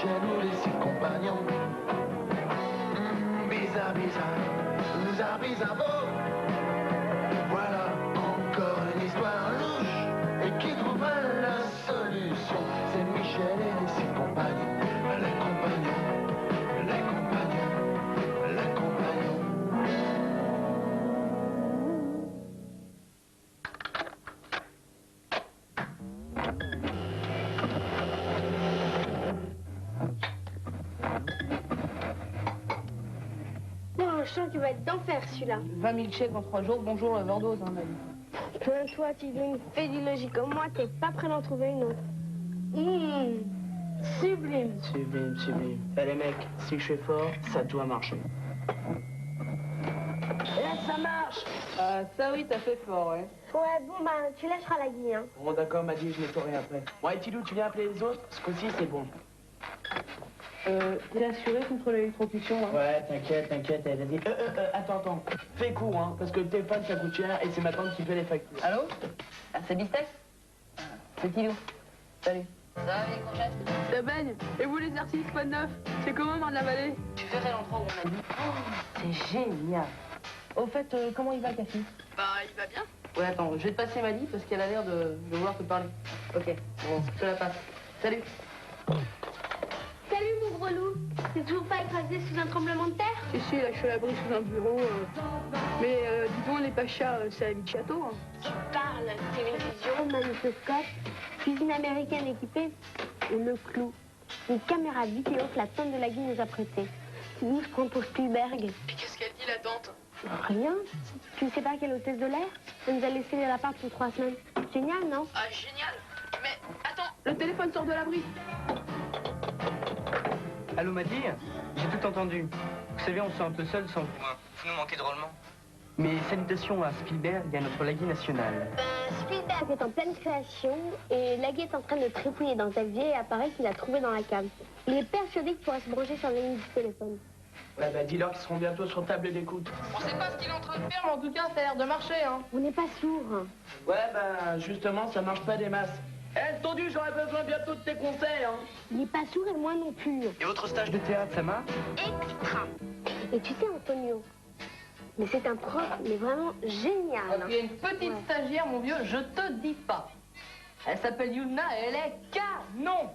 Michel ou les 6 compagnons. Bizarre, bizarre, bizarre, beau. Voilà encore une histoire louche et qui trouvera la solution. C'est Michel et les 6 compagnons, les compagnons, les compagnons, les compagnons. Non, je sens qu'il va être d'enfer celui-là. 20 000 chèques en 3 jours, bonjour l'overdose, hein, Mali. Toi, tu veux une fédilogie comme moi, t'es pas prêt d'en trouver une autre. Sublime. Sublime, sublime. Eh les mecs, si je fais fort, ça doit marcher. Là, ça marche. Ah, ça oui, t'as fait fort, ouais. Ouais, bon, bah, tu lâcheras la guille, hein. Bon, d'accord, m'a dit, je nettoierai après. Bon, et Tidou, tu viens appeler les autres? Ce coup-ci, c'est bon. T'es assuré contre l'électrocution, hein? Ouais, t'inquiète, elle a dit... Attends, fais court, hein, parce que le téléphone, ça coûte cher, et c'est ma tante qui fait les factures. Allô? Ah, c'est Bistex? C'est Tidou. Salut. Ça va, les courgettes? Ça baigne. Et vous, l'exercice, quoi de neuf? C'est comment dans la vallée? Tu verrais l'entrée, on m'a dit. Oh, c'est génial. Au fait, comment il va, Cathy? Bah, il va bien. Ouais, attends, je vais te passer Mali, parce qu'elle a l'air de vouloir te parler. Ok, bon, je te la passe. Salut. Salut, mon gros loup. T'es toujours pas écrasé sous un tremblement de terre? Si, là, je suis à l'abri sous un bureau. Mais, dis donc, les pachas, c'est la vie de château, hein. Tu parles, télévision, magnétoscope, cuisine américaine équipée, et le clou. Une caméra vidéo que la tante de la Guy nous a prêtée. Nous, je prends pour Spielberg. Et qu'est-ce qu'elle dit, la tante? Rien. Tu ne sais pas quelle hôtesse de l'air? Elle nous a laissé l'appart pour 3 semaines. Génial, non? Ah, génial. Mais, attends, le téléphone sort de l'abri. Allô, Maddy? J'ai tout entendu. Vous savez, on se sent un peu seul sans vous. Vous nous manquez drôlement. Mes salutations à Spielberg et à notre Lagui national. Spielberg est en pleine création et Lagui est en train de trépouiller dans un vieil appareil qu'il a trouvé dans la cave. Il est persuadé qu'il pourra se brancher sur la ligne du téléphone. Ouais, bah dis-leur qu'ils seront bientôt sur table d'écoute. On sait pas ce qu'il est en train de faire, mais en tout cas, ça a l'air de marcher, hein. On n'est pas sourd. Ouais, bah justement, ça marche pas des masses. Eh, Tondu, j'aurais besoin bientôt de tes conseils, hein. Il n'est pas sourd et moi non plus. Et votre stage de théâtre, ça marche? Extra. Et tu sais, Antonio, mais c'est un prof, mais vraiment génial. Il y a une petite stagiaire, mon vieux, je te dis pas. Elle s'appelle Yuna et elle est canon.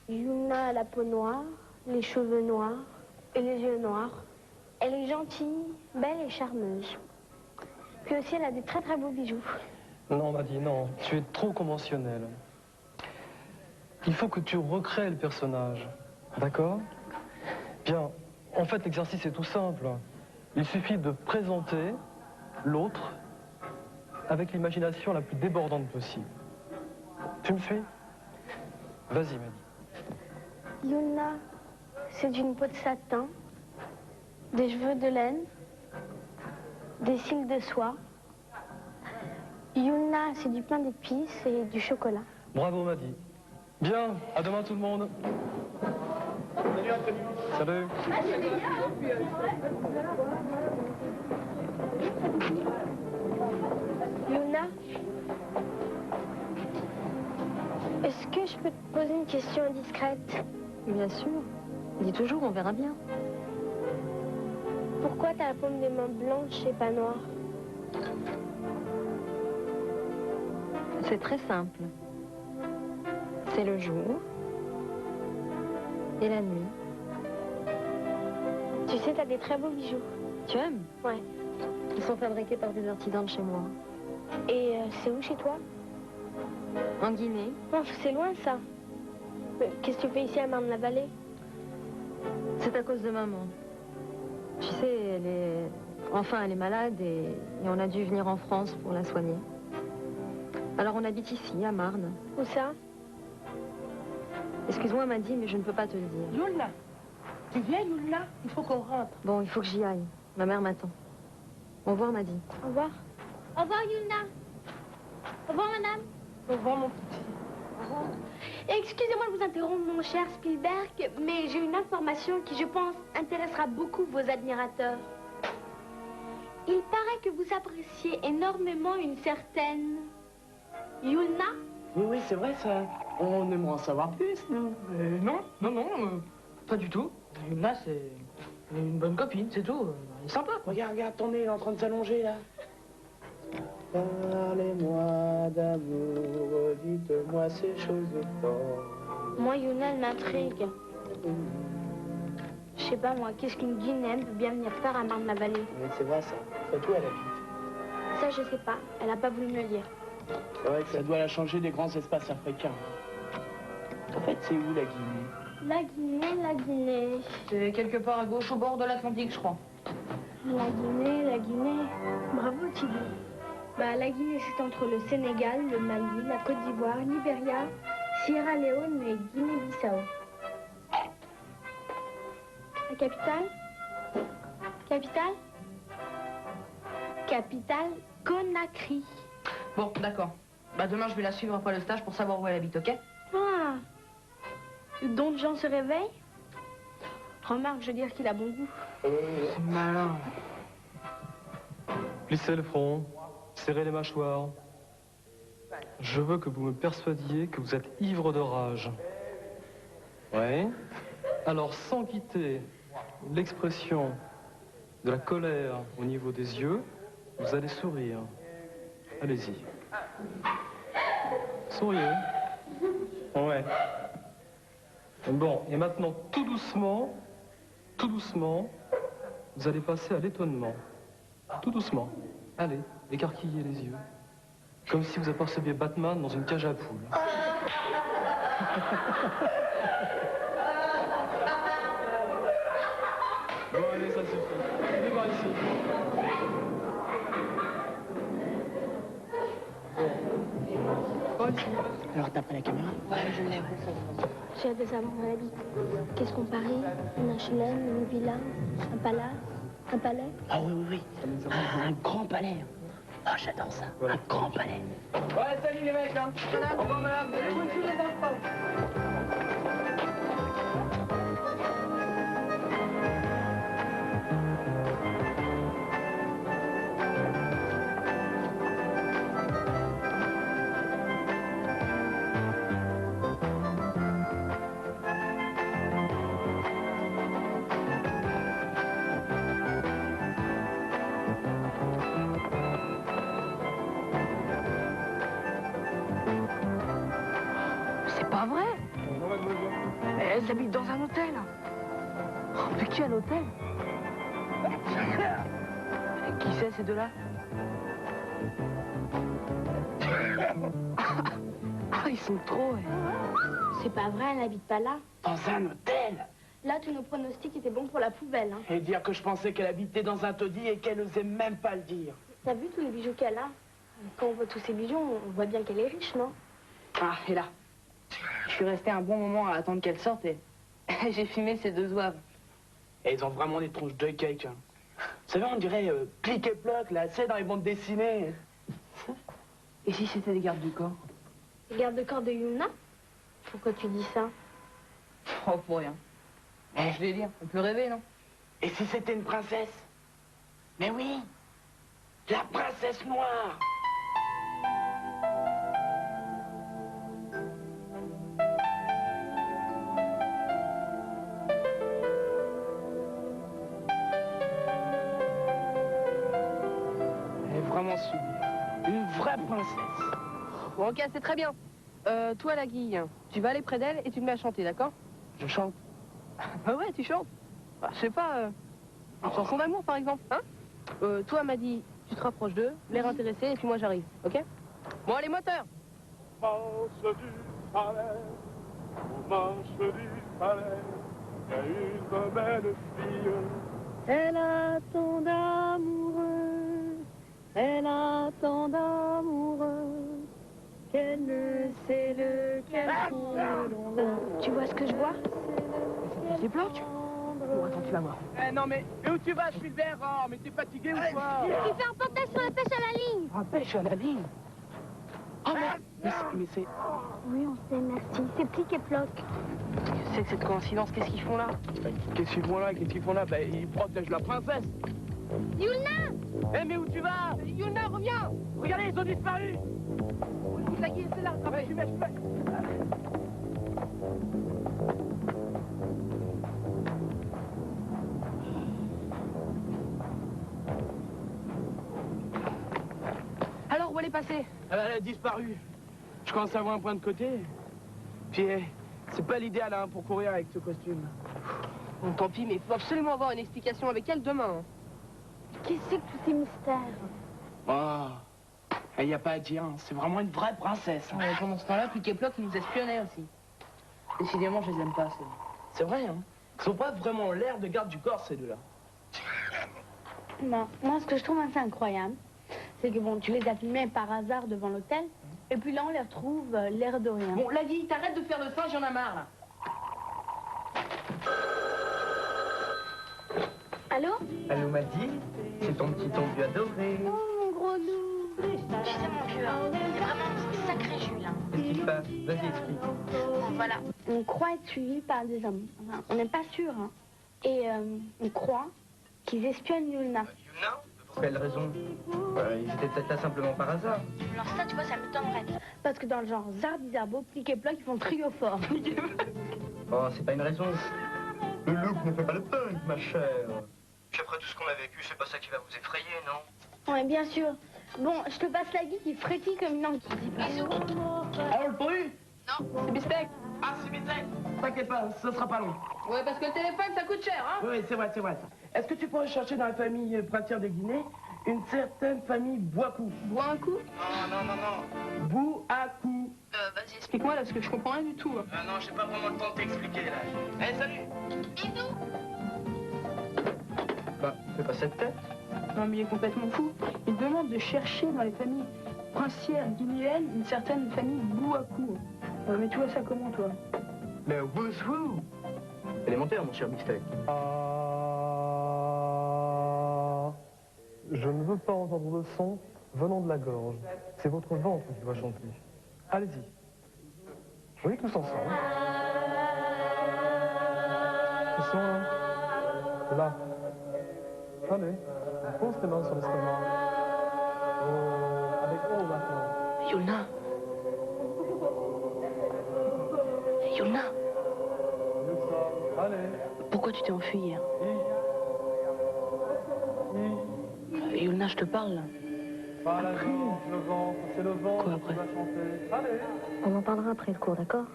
Yuna a la peau noire, les cheveux noirs et les yeux noirs. Elle est gentille, belle et charmeuse. Puis aussi, elle a des très très beaux bijoux. Non, Maddy, non. Tu es trop conventionnel. Il faut que tu recrées le personnage. D'accord? Bien. En fait, l'exercice est tout simple. Il suffit de présenter l'autre avec l'imagination la plus débordante possible. Tu me suis? Vas-y, Maddy. Yuna, c'est d'une peau de satin, des cheveux de laine, des cils de soie. Yuna, c'est du pain d'épices et du chocolat. Bravo, Maddy. Bien, à demain tout le monde. Salut, Anthony. Salut. Yuna, est-ce que je peux te poser une question indiscrète? Bien sûr. Dis toujours, on verra bien. Pourquoi t'as la paume des mains blanches et pas noire? C'est très simple. C'est le jour et la nuit. Tu sais, t'as des très beaux bijoux. Tu aimes? Ouais. Ils sont fabriqués par des artisans de chez moi. Et c'est où chez toi? En Guinée. Non, c'est loin ça. Mais qu'est-ce que tu fais ici à Marne-la-Vallée? C'est à cause de maman. Tu sais, elle est malade et on a dû venir en France pour la soigner. Alors on habite ici, à Marne. Où ça? Excuse-moi, Maddy, mais je ne peux pas te le dire. Yuna, tu viens, Yuna? Il faut qu'on rentre. Bon, il faut que j'y aille. Ma mère m'attend. Au revoir, Maddy. Au revoir. Au revoir, Yuna. Au revoir, madame. Au revoir, mon petit. Au revoir. Excusez-moi de vous interrompre, mon cher Spielberg, mais j'ai une information qui, je pense, intéressera beaucoup vos admirateurs. Il paraît que vous appréciez énormément une certaine Yuna. Oui, c'est vrai, ça. On aimerait en savoir plus, nous. Non, Pas du tout. Yuna, c'est une bonne copine, c'est tout. Elle est sympa, quoi. Regarde, ton nez, il est en train de s'allonger, là. Parlez-moi d'amour, dites-moi ces choses folles. Moi, Yuna, elle m'intrigue. Je sais pas, moi, qu'est-ce qu'une Guinéenne peut bien venir faire à Marne-la-Vallée? Mais c'est vrai, ça. C'est tout, elle habite. Ça, je sais pas. Elle a pas voulu me le dire. C'est vrai que ça doit la changer des grands espaces africains. En fait, c'est où, la Guinée? La Guinée, la Guinée. C'est quelque part à gauche au bord de l'Atlantique, je crois. La Guinée, la Guinée. Bravo, Thibaut. Bah, la Guinée, c'est entre le Sénégal, le Mali, la Côte d'Ivoire, Libéria, Sierra Leone et Guinée-Bissau. La capitale? Capitale? Capitale, Conakry. Bon, d'accord. Bah demain, je vais la suivre après le stage pour savoir où elle habite, ok? Ah. D'autres gens se réveillent? Remarque, je veux dire qu'il a bon goût. C'est malin. Plissez le front, serrez les mâchoires. Je veux que vous me persuadiez que vous êtes ivre de rage. Ouais. Alors, sans quitter l'expression de la colère au niveau des yeux, vous allez sourire. Allez-y. Souriez. Ouais. Bon, et maintenant, tout doucement, vous allez passer à l'étonnement. Tout doucement. Allez, écarquillez les yeux. Comme si vous aperceviez Batman dans une cage à poules. Bon, allez, ça suffit. Venez voir ici. Alors, t'as pris la caméra? Ouais, je l'ai. J'ai hâte de savoir où elle habite. Qu'est-ce qu'on parie? Un HLM, une villa, un palace, un palais? Ah oui, oui, oui. Ça nous aura un grand palais. Ah, j'adore ça. Voilà. Un grand palais. Ouais, salut les mecs, hein. Au revoir, madame. Tous les enfants. C'est pas vrai. Elles habitent dans un hôtel. Oh, mais quel hôtel? Qui c'est ces deux-là? Ah, ils sont trop, ouais. C'est pas vrai, elle n'habite pas là. Dans un hôtel? Là, tous nos pronostics étaient bons pour la poubelle. Hein. Et dire que je pensais qu'elle habitait dans un taudis et qu'elle n'osait même pas le dire. T'as vu tous les bijoux qu'elle a? Quand on voit tous ces bijoux, on voit bien qu'elle est riche, non? Ah, et là. Je suis restée un bon moment à attendre qu'elle sorte et j'ai filmé ces deux zouaves. Et ils ont vraiment des tronches de cake. Hein. Vous savez, on dirait clic et ploc, là, tu sais, dans les bandes dessinées. Et si c'était des gardes du corps? Les gardes-corps de Yuna? Pourquoi tu dis ça? Oh, pour rien. Je vais dire, on peut rêver, non? Et si c'était une princesse? Mais oui, la princesse noire. Elle est vraiment sublime. Une vraie princesse. Bon, ok, c'est très bien. Toi, la Guille, tu vas aller près d'elle et tu me mets à chanter, d'accord? Je chante. Ah ouais, tu chantes. Bah, je sais pas, une chanson d'amour, par exemple, hein? Toi, m'a dit, tu te rapproches d'eux, l'air intéressé, et puis moi, j'arrive, ok? Bon, allez, moteur! Marche du palais, aux marches du palais, il y a une belle fille. Elle a tant d'amoureux, elle a tant d'amoureux, qu'elle ne sait lequel Tu vois ce que je vois? Des blocs? Bon, attends, tu vas voir. Eh non, mais où tu vas, Spielberg? Oh, mais t'es fatigué ou quoi? Tu fais un potage sur la pêche à la ligne. Ah, pêche à la ligne. Ah, mais c'est... Oui, on sait, merci. C'est plic et ploc. Qu'est-ce que c'est que cette coïncidence? Qu'est-ce qu'ils font là? Qu'est-ce qu'ils font là? Qu'est-ce qu'ils font là? Ben, ils protègent la princesse. Yuna! Eh, mais où tu vas? Yuna, reviens! Regardez, ils ont disparu. La Guille, c'est là, Ah, ben, je suis passée? Elle a disparu. Je commence à avoir un point de côté. Puis, c'est pas l'idéal hein, pour courir avec ce costume. Bon, tant pis, mais il faut absolument avoir une explication avec elle demain. Qu'est-ce que c'est que tous ces mystères? Oh, il n'y a pas à dire, hein. C'est vraiment une vraie princesse. Hein. Ouais, pendant ce temps-là, Plic et Ploc, ils nous espionnaient aussi. Décidément, je les aime pas, assez. C'est vrai, hein. Ils ont pas vraiment l'air de garde du corps, ces deux-là. Non, moi, ce que je trouve assez incroyable, c'est que bon, tu les as filmés par hasard devant l'hôtel, et puis là, on les retrouve l'air de rien. Bon, Lagui, t'arrêtes de faire le singe, j'en ai marre, là. Allô? Allô, Maddy? C'est ton petit tondu adoré. Oh, mon gros loup. Tu sais, mon vieux, hein, c'est vraiment un sacré Jules. Hein. Qu'est-ce qui se passe? Vas-y, explique. Bon, voilà, on croit être suivi par des hommes. Enfin, on n'est pas sûr, hein. Et on croit qu'ils espionnent Yulna. Yulna? Pour quelle raison? Ils étaient peut-être là simplement par hasard. Alors ça, tu vois, ça m'étonnerait. Parce que dans le genre Zardizarbo, Plic et Ploc, ils font trio fort. Oh, c'est pas une raison. Le look ne fait pas le punk, ma chère. Puis après tout ce qu'on a vécu, c'est pas ça qui va vous effrayer, non? Ouais, bien sûr. Bon, je te passe la guide qui frétille comme une anguille. Bisous. Ah, le pourru? Non, c'est Bistec. Ah, c'est Bistec. T'inquiète pas, ça sera pas long. Ouais, parce que le téléphone, ça coûte cher, hein. Oui, c'est vrai, ça. Est-ce que tu pourrais chercher dans la famille Princière de Guinée une certaine famille Bouakou? Bois un coup? Non. Bouakou. Vas-y, explique-moi, là, parce que je comprends rien du tout. Hein. Ah non, j'ai pas vraiment le temps de t'expliquer, là. Allez, salut. Bisous. Bah, fais pas cette tête. Non, mais il est complètement fou. Il demande de chercher dans les familles princières guinéennes une certaine famille Bouakou. Mais tu vois ça comment, toi? Le who's-who. Élémentaire, mon cher Bistec. Je ne veux pas entendre le son venant de la gorge. C'est votre ventre qui doit chanter. Allez-y. Oui, tous ensemble. Ils sont là. Là. Allez, pose tes mains sur l'estomac. Avec O maintenant. Yulna. Yulna, Mieux que ça. Allez. pourquoi tu t'es enfui hier? Yulna, je te parle, là. Pas la gorge, le ventre. C'est le ventre Quoi, qui après va chanter. Allez. On en parlera après le cours, d'accord?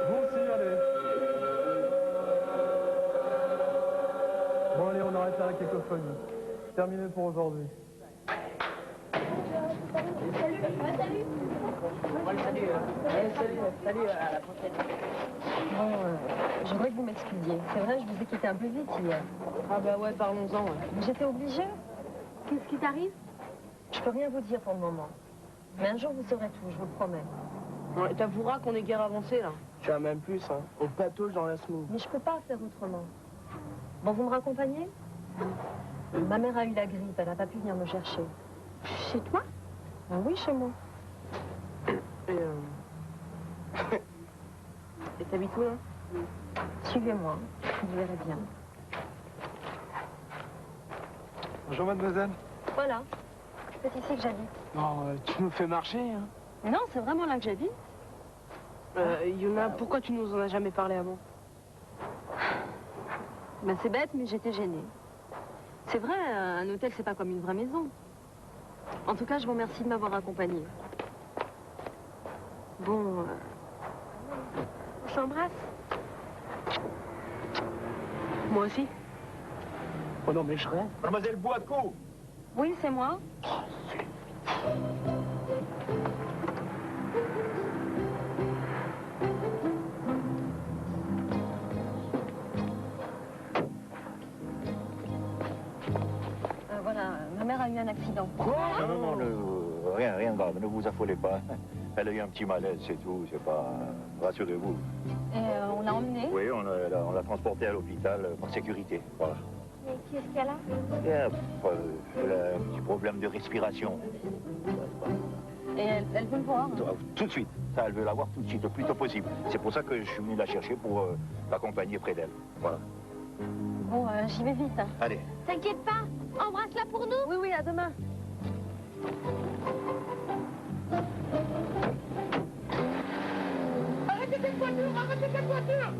Vous aussi, allez. Bon, allez, on arrête là la cacophonie. Terminé pour aujourd'hui. Salut, à la prochaine. Bon, je voudrais que vous m'excusiez. C'est vrai, je vous ai quitté un peu vite hier. Ah bah ouais, parlons-en. Ouais. J'étais obligée. Qu'est-ce qui t'arrive? Je peux rien vous dire pour le moment. Mais un jour, vous saurez tout, je vous le promets. Ouais, t'avoueras qu'on est guère avancé, là. Tu as même plus, hein. On patauge dans la smooth. Mais je peux pas faire autrement. Bon, vous me raccompagnez? Ma mère a eu la grippe, elle n'a pas pu venir me chercher. Chez toi? Ah oui, chez moi. Et t'habites où, là? Suivez-moi, vous verrez bien. Bonjour, mademoiselle. Voilà, c'est ici que j'habite. Non, tu nous fais marcher, hein. Non, c'est vraiment là que j'habite. Yulna, pourquoi tu nous en as jamais parlé avant? Ben, c'est bête, mais j'étais gênée. C'est vrai, un hôtel, c'est pas comme une vraie maison. En tout cas, je vous remercie de m'avoir accompagnée. Bon, On s'embrasse. Moi aussi. Oh non, mais je rêve. Mademoiselle Bouakou. oui, c'est moi. Voilà, ma mère a eu un accident. Non, rien de grave, ne vous affolez pas. Elle a eu un petit malaise, c'est tout, c'est pas... Rassurez-vous. Et on l'a emmenée. Oui, on l'a transportée à l'hôpital par sécurité, voilà. Mais qu'est-ce qu'elle a? Elle a un petit problème de respiration. Et elle veut le voir. Tout de suite, ça, elle veut la voir tout de suite, le plus tôt possible. C'est pour ça que je suis venu la chercher pour l'accompagner près d'elle, voilà. Bon, j'y vais vite. Hein. Allez. T'inquiète pas, embrasse-la pour nous. Oui, à demain. Arrêtez cette voiture!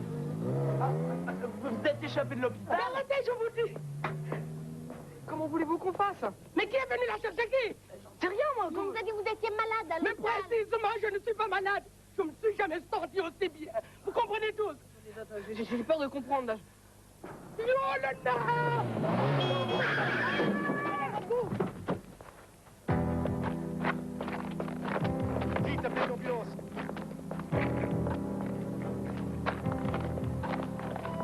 Vous êtes échappé de l'hôpital. Arrêtez, je vous dis. Comment voulez-vous qu'on fasse? Mais qui est venu la chercher qui? C'est rien, moi. On vous a dit que vous étiez malade à Mais l'hôpital. précisément, je ne suis pas malade. Je me suis jamais senti aussi bien. Vous comprenez tous? J'ai peur de comprendre, là. Oh là là! Vite, appelez l'ambulance.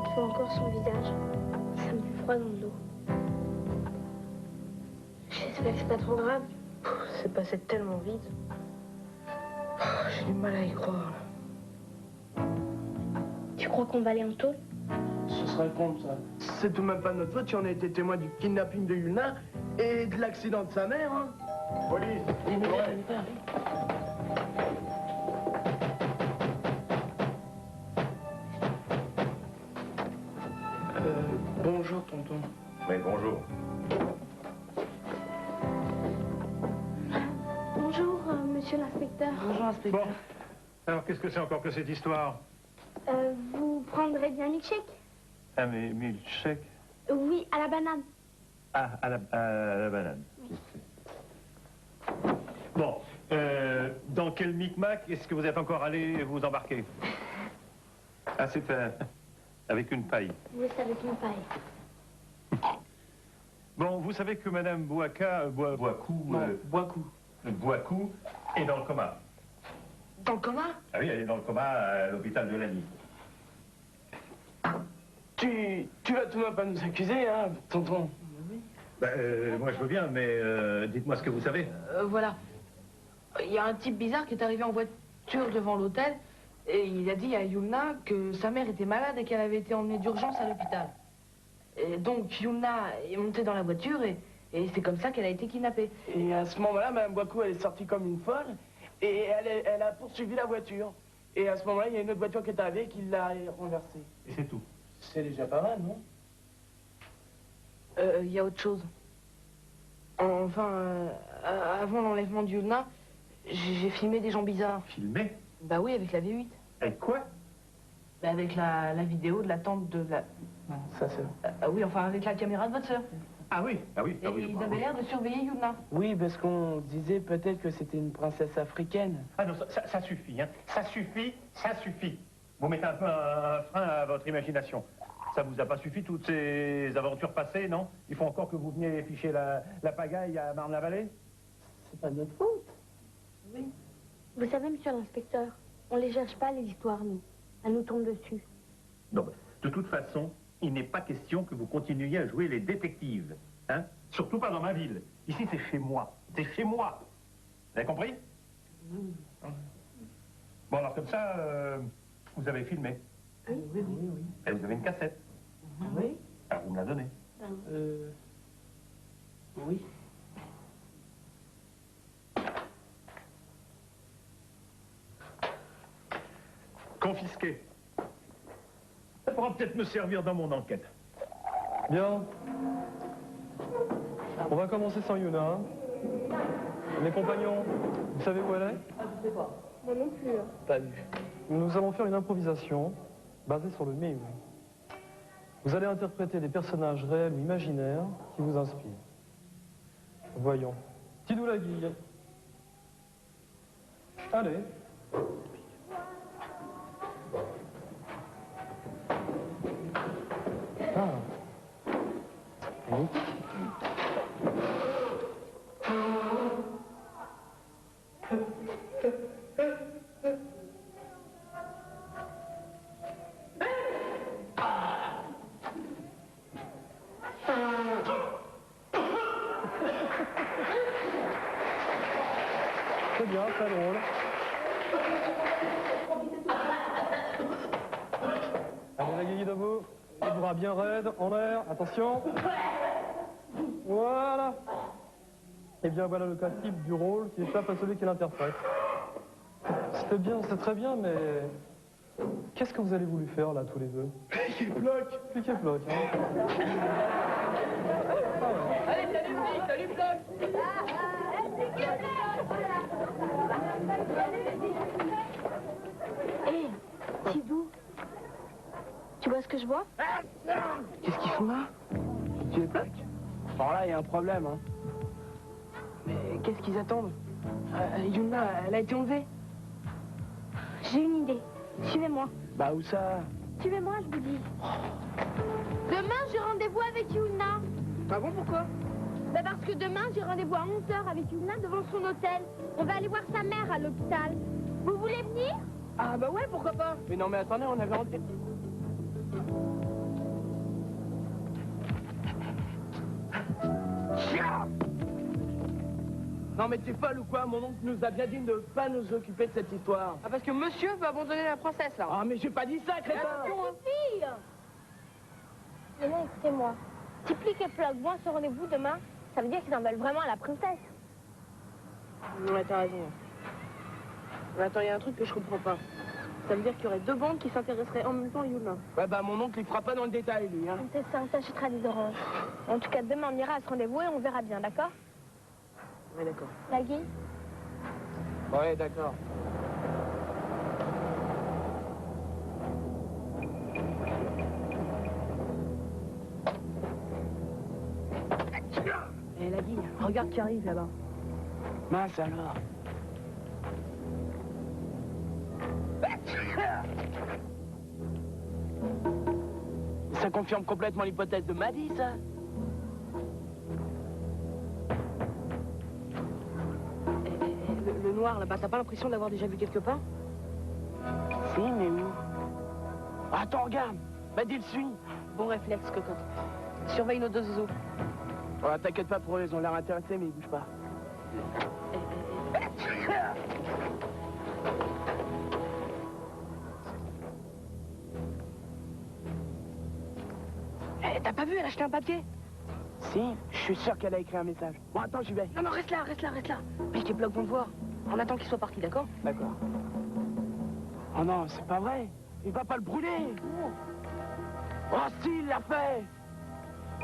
Je vois encore son visage. Ça me fait froid dans le dos. J'espère que c'est pas trop grave. C'est passé tellement vite. J'ai du mal à y croire. Tu crois qu'on va aller en tôle? Ce serait con, ça. C'est tout de même pas de notre faute si on a été témoin du kidnapping de Yulna et de l'accident de sa mère, hein. Police. Bonjour, tonton. Oui, bonjour. Bonjour, monsieur l'inspecteur. Bonjour, inspecteur. Bon. Alors, qu'est-ce que c'est encore que cette histoire? Vous prendrez bien un milkshake? Un milkshake? Oui, à la banane. Ah, à la banane. Bon. Dans quel micmac est-ce que vous êtes encore allé vous embarquer? Ah, c'est avec une paille. Oui, c'est avec une paille. Bon, vous savez que Madame Boaka, Boakou est dans le coma. Dans le coma? Ah oui, elle est dans le coma à l'hôpital de Lagny. Tu vas tout de même pas nous accuser, hein, tonton? Bah, moi je veux bien, mais dites-moi ce que vous savez. Voilà. Il y a un type bizarre qui est arrivé en voiture devant l'hôtel et il a dit à Yulna que sa mère était malade et qu'elle avait été emmenée d'urgence à l'hôpital. Et donc Yulna est montée dans la voiture et c'est comme ça qu'elle a été kidnappée. Et à ce moment-là, Mme Boakou, elle est sortie comme une folle et elle a poursuivi la voiture. Et à ce moment-là, il y a une autre voiture qui est arrivée et qui l'a renversée. Et c'est tout. C'est déjà pas mal, non? Il y a autre chose. Enfin, avant l'enlèvement de Yulna, j'ai filmé des gens bizarres. Filmé? Bah oui, avec la V8. Avec quoi? Bah avec la vidéo de la tante de la... Non, ça c'est... oui, enfin avec la caméra de votre sœur. Ah oui, ah oui, Et ah oui. ils avaient l'air de surveiller Yulna. Oui, parce qu'on disait peut-être que c'était une princesse africaine. Ah non, ça suffit, hein. Ça suffit. Vous mettez un peu un frein à votre imagination. Ça vous a pas suffi, toutes ces aventures passées, non? Il faut encore que vous veniez ficher la pagaille à Marne-la-Vallée? C'est pas de notre faute. Oui. Vous savez, monsieur l'inspecteur, on les cherche pas, les histoires, nous. Elles nous tombent dessus. Non, de toute façon, il n'est pas question que vous continuiez à jouer les détectives, hein? Surtout pas dans ma ville. Ici, c'est chez moi. C'est chez moi. Vous avez compris? Oui. Bon, alors comme ça, vous avez filmé. Oui, oui, oui. Et vous avez une cassette. Oui. Alors, vous me la donnez. Oui. Confisqué. Ça pourra peut-être me servir dans mon enquête. Bien. On va commencer sans Yuna. Hein. Mes compagnons, vous savez où elle est? Ah, je sais pas. Moi non plus. Pas vu. Nous allons faire une improvisation basée sur le mime. Vous allez interpréter des personnages réels ou imaginaires qui vous inspirent. Voyons. Tidou la guille. Allez. Ah. Oui. C'est bien, très drôle. Allez, la guille debout. Les bras bien raides, en l'air. Attention. Voilà. Et bien, voilà le cas type du rôle qui échappe à celui qui l'interprète. C'était bien, c'est très bien, mais... Qu'est-ce que vous allez voulu faire, là, tous les deux? Piquet-bloc. Piquet-bloc, hein. Allez, salut, fille, salut, Bloc. Hé, Tidou, que je vois? Qu'est-ce qu'ils font là? Tu les plaques? Bon là, il y a un problème, hein. Mais qu'est-ce qu'ils attendent? Yuna, elle a été enlevée. J'ai une idée. Suivez-moi. Bah où ça? Suivez-moi, je vous dis. Demain, j'ai rendez-vous avec Yuna. Ah bon, pourquoi? Bah parce que demain, j'ai rendez-vous à 11h avec Yuna devant son hôtel. On va aller voir sa mère à l'hôpital. Vous voulez venir? Ah bah ouais, pourquoi pas? Mais non, mais attendez, on avait rendez-vous. Non mais t'es folle ou quoi? Mon oncle nous a bien dit de ne pas nous occuper de cette histoire. Ah, parce que monsieur veut abandonner la princesse, là. Ah mais j'ai pas dit ça, crétin! Fille! Yuna, écoutez-moi. Si Plic et Ploc vont à ce rendez-vous demain, ça veut dire qu'ils en veulent vraiment à la princesse. Ouais, t'as raison. Mais attends, il y a un truc que je comprends pas. Ça veut dire qu'il y aurait deux bandes qui s'intéresseraient en même temps à Yuna. Ouais bah mon oncle il fera pas dans le détail lui, hein. C'est ça, on t'achètera des oranges. En tout cas, demain, on ira à ce rendez-vous et on verra bien, d'accord? Ouais, d'accord. La Guy? Ouais, d'accord. Eh, la Guy, regarde qui arrive là-bas. Mince alors. Ça confirme complètement l'hypothèse de Maddy, ça. Le noir là-bas, t'as pas l'impression de l'avoir déjà vu quelque part? Si, mais où? Attends, regarde. Maddy le suit. Bon réflexe, cocotte. Surveille nos deux zozos. Ouais, t'inquiète pas pour eux, ils ont l'air intéressés, mais ils bougent pas. Eh, t'as pas vu, elle a acheté un papier? Si, je suis sûr qu'elle a écrit un message. Bon, attends, j'y vais. Non, non, reste là, reste là, reste là. Puis tes blocs vont le voir. On attend qu'il soit parti, d'accord? D'accord. Oh non, c'est pas vrai. Il va pas le brûler. Oh si, il l'a fait.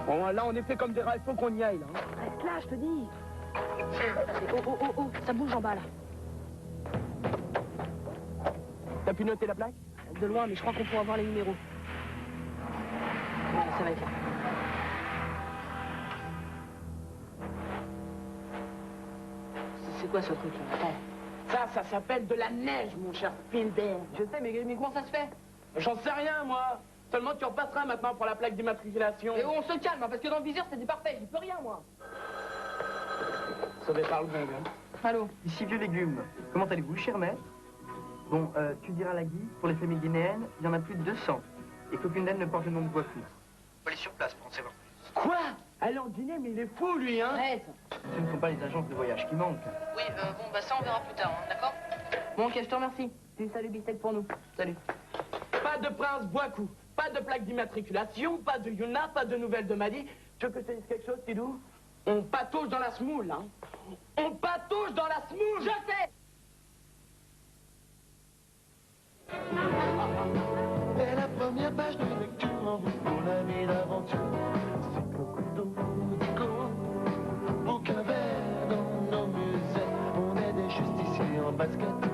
Bon, là, on est fait comme des rats, il faut qu'on y aille, là. Reste là, je te dis. Oh, oh, oh, oh, ça bouge en bas, là. T'as pu noter la plaque? De loin, mais je crois qu'on pourra voir les numéros. Ouais, ça va être là. C'est quoi ce truc là? Attends. Ça s'appelle de la neige, mon cher Spielberg. Je sais, mais comment ça se fait? J'en sais rien, moi. Seulement, tu repasseras maintenant pour la plaque d'immatriculation. Et on se calme, hein, parce que dans le viseur, c'était parfait. J'y peux rien, moi. Sauvé par le bon, hein. Allô? Ici Vieux Légumes. Comment allez-vous, cher maître? Bon, tu diras à la Guy, pour les familles guinéennes, il y en a plus de 200. Et qu'aucune d'elles ne porte le nom de Boisfou. Faut aller sur place pour en savoir plus. Quoi? Aller en Guinée, mais il est fou, lui, hein? Arrête. Ce ne sont pas les agences de voyage qui manquent. Oui, bon, bah ça, on verra plus tard, hein, d'accord? Bon, ok, je te remercie. Tu salut Bistec pour nous. Salut. Pas de prince Boiscou, pas de plaque d'immatriculation, pas de Yuna, pas de nouvelles de Maddy. Tu veux que je te dise quelque chose, Tidou? On patauge dans la semoule, hein? On patauge dans la semoule! Je sais! Et la première page de lecture en route pour la vie d'aventure. C'est Cocuto, Dico, aucun verre dans nos musées. On est des justiciers en basket.